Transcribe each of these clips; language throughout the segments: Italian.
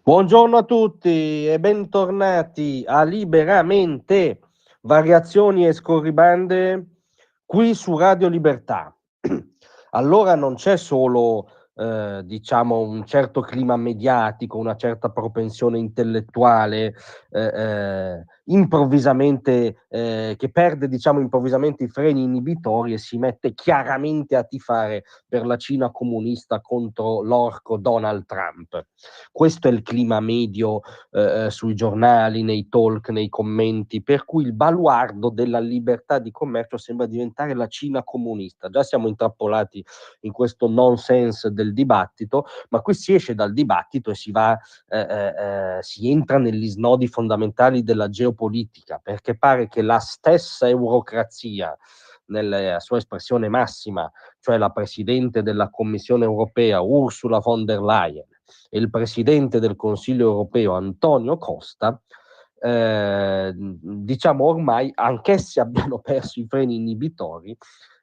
Buongiorno a tutti e bentornati a Liberamente, variazioni e scorribande qui su Radio Libertà. Allora non c'è solo diciamo un certo clima mediatico, una certa propensione intellettuale improvvisamente che perde diciamo improvvisamente i freni inibitori e si mette chiaramente a tifare per la Cina comunista contro l'orco Donald Trump. Questo è il clima medio sui giornali, nei talk, nei commenti, per cui il baluardo della libertà di commercio sembra diventare la Cina comunista. Già siamo intrappolati in questo nonsense del dibattito, ma qui si esce dal dibattito e si entra negli snodi fondamentali della geopolitica, perché pare che la stessa eurocrazia, nella sua espressione massima, cioè la Presidente della Commissione europea Ursula von der Leyen e il Presidente del Consiglio europeo Antonio Costa, diciamo ormai anch'essi abbiano perso i freni inibitori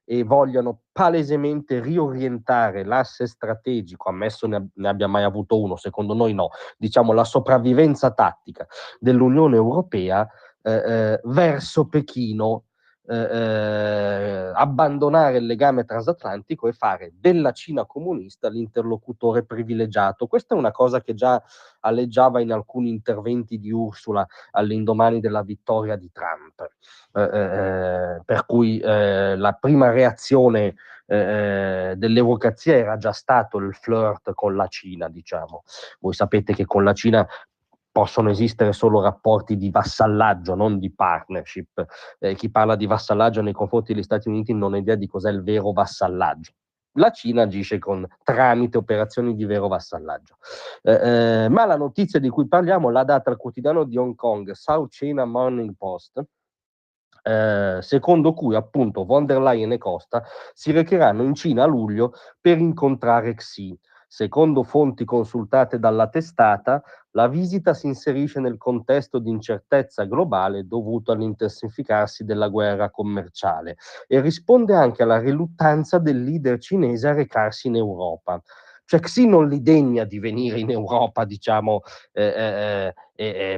e vogliono palesemente riorientare l'asse strategico, ammesso ne abbia mai avuto uno, secondo noi no, diciamo la sopravvivenza tattica dell'Unione Europea verso Pechino, abbandonare il legame transatlantico e fare della Cina comunista l'interlocutore privilegiato. Questa è una cosa che già aleggiava in alcuni interventi di Ursula all'indomani della vittoria di Trump, per cui la prima reazione dell'eurocrazia era già stato il flirt con la Cina, diciamo. Voi sapete che con la Cina possono esistere solo rapporti di vassallaggio, non di partnership. Chi parla di vassallaggio nei confronti degli Stati Uniti non ha idea di cos'è il vero vassallaggio. La Cina agisce tramite operazioni di vero vassallaggio. Ma la notizia di cui parliamo l'ha data il quotidiano di Hong Kong, South China Morning Post, secondo cui appunto von der Leyen e Costa si recheranno in Cina a luglio per incontrare Xi. Secondo fonti consultate dalla testata, la visita si inserisce nel contesto di incertezza globale dovuto all'intensificarsi della guerra commerciale e risponde anche alla riluttanza del leader cinese a recarsi in Europa. Cioè Xi non li degna di venire in Europa, diciamo,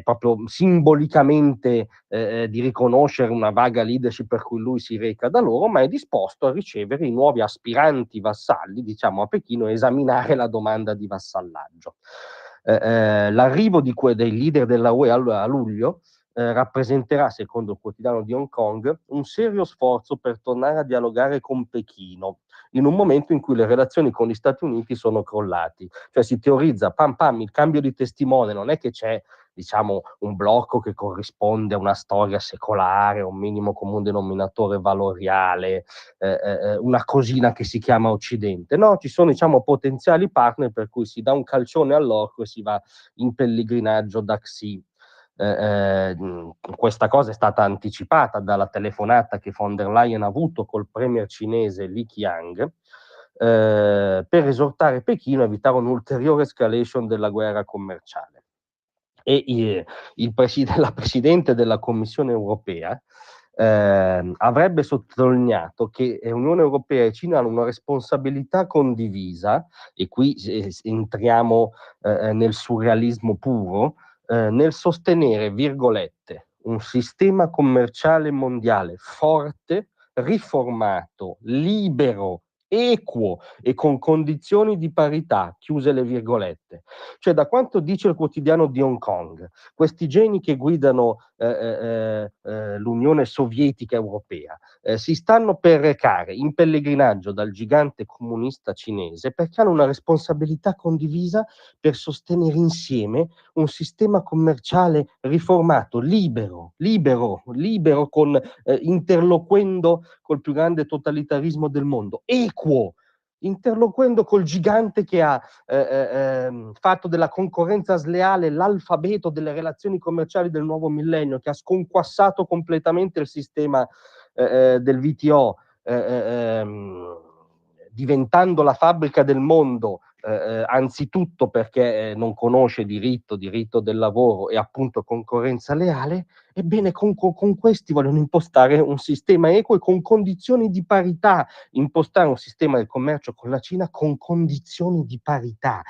proprio simbolicamente di riconoscere una vaga leadership per cui lui si reca da loro, ma è disposto a ricevere i nuovi aspiranti vassalli, diciamo, a Pechino e esaminare la domanda di vassallaggio. L'arrivo dei leader della UE a luglio rappresenterà, secondo il quotidiano di Hong Kong, un serio sforzo per tornare a dialogare con Pechino, in un momento in cui le relazioni con gli Stati Uniti sono crollati. Cioè si teorizza, pam pam, il cambio di testimone, non è che c'è diciamo un blocco che corrisponde a una storia secolare, un minimo comune denominatore valoriale, una cosina che si chiama Occidente. No, ci sono diciamo potenziali partner per cui si dà un calcione all'orco e si va in pellegrinaggio da Xi. Questa cosa è stata anticipata dalla telefonata che von der Leyen ha avuto col premier cinese Li Qiang, per esortare Pechino a evitare un'ulteriore escalation della guerra commerciale. E la Presidente della Commissione europea avrebbe sottolineato che Unione Europea e Cina hanno una responsabilità condivisa, e qui entriamo nel surrealismo puro, nel sostenere, virgolette, un sistema commerciale mondiale forte, riformato, libero, equo e con condizioni di parità, chiuse le virgolette. Cioè, da quanto dice il quotidiano di Hong Kong, questi geni che guidano l'Unione Sovietica Europea si stanno per recare in pellegrinaggio dal gigante comunista cinese perché hanno una responsabilità condivisa per sostenere insieme un sistema commerciale riformato, libero, interloquendo col più grande totalitarismo del mondo, equo, interloquendo col gigante che ha fatto della concorrenza sleale l'alfabeto delle relazioni commerciali del nuovo millennio, che ha sconquassato completamente il sistema del WTO, diventando la fabbrica del mondo anzitutto perché non conosce diritto del lavoro e appunto concorrenza leale, ebbene con questi vogliono impostare un sistema equo e con condizioni di parità, impostare un sistema del commercio con la Cina con condizioni di parità,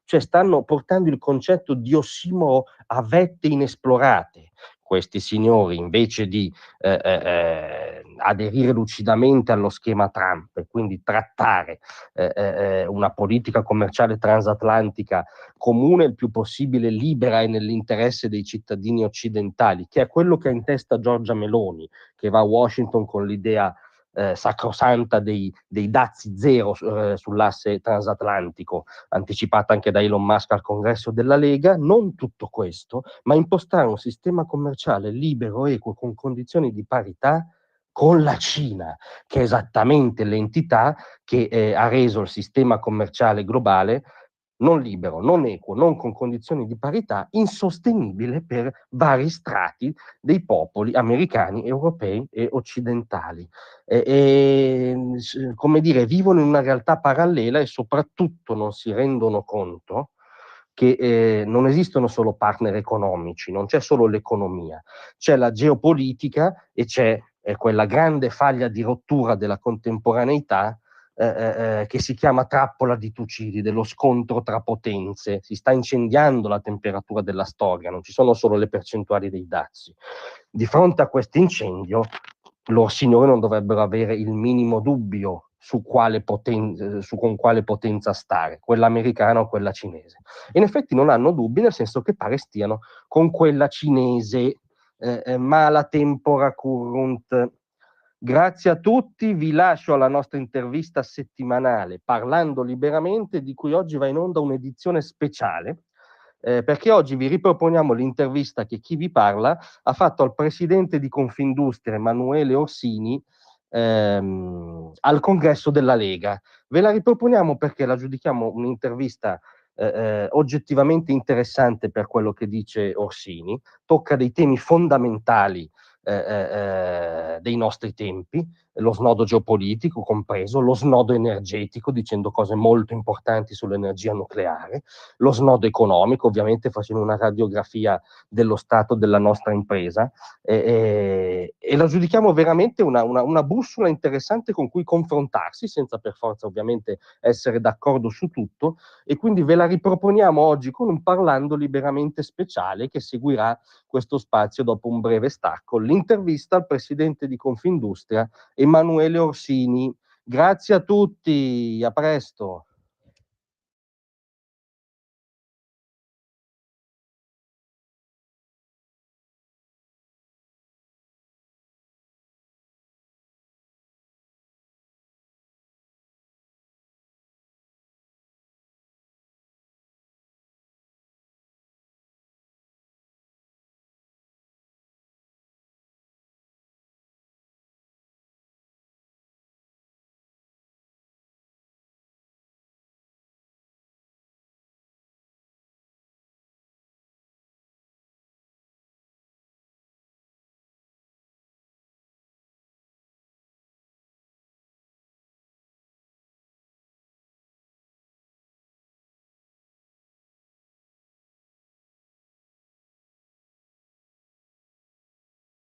cioè stanno portando il concetto di ossimoro a vette inesplorate. Questi signori, invece di aderire lucidamente allo schema Trump e quindi trattare una politica commerciale transatlantica comune il più possibile libera e nell'interesse dei cittadini occidentali, che è quello che ha in testa Giorgia Meloni, che va a Washington con l'idea sacrosanta dei dazi zero sull'asse transatlantico, anticipata anche da Elon Musk al congresso della Lega. Non tutto questo, ma impostare un sistema commerciale libero, equo, con condizioni di parità con la Cina, che è esattamente l'entità che ha reso il sistema commerciale globale non libero, non equo, non con condizioni di parità, insostenibile per vari strati dei popoli americani, europei e occidentali. Come dire, vivono in una realtà parallela e soprattutto non si rendono conto che non esistono solo partner economici, non c'è solo l'economia, c'è la geopolitica e c'è quella grande faglia di rottura della contemporaneità che si chiama trappola di Tucidi, dello scontro tra potenze. Si sta incendiando la temperatura della storia, non ci sono solo le percentuali dei dazi. Di fronte a questo incendio, loro signori non dovrebbero avere il minimo dubbio su con quale potenza stare, quella americana o quella cinese. In effetti non hanno dubbi, nel senso che pare stiano con quella cinese, mala tempora currunt. Grazie a tutti, vi lascio alla nostra intervista settimanale Parlando Liberamente, di cui oggi va in onda un'edizione speciale, perché oggi vi riproponiamo l'intervista che chi vi parla ha fatto al presidente di Confindustria, Emanuele Orsini, al congresso della Lega. Ve la riproponiamo perché la giudichiamo un'intervista oggettivamente interessante per quello che dice Orsini, tocca dei temi fondamentali dei nostri tempi, lo snodo geopolitico compreso, lo snodo energetico, dicendo cose molto importanti sull'energia nucleare, lo snodo economico, ovviamente facendo una radiografia dello stato della nostra impresa, e la giudichiamo veramente una bussola interessante con cui confrontarsi, senza per forza ovviamente essere d'accordo su tutto, e quindi ve la riproponiamo oggi con un Parlando Liberamente speciale che seguirà questo spazio dopo un breve stacco. L'intervista al presidente di Confindustria, Emanuele Orsini. Grazie a tutti, a presto.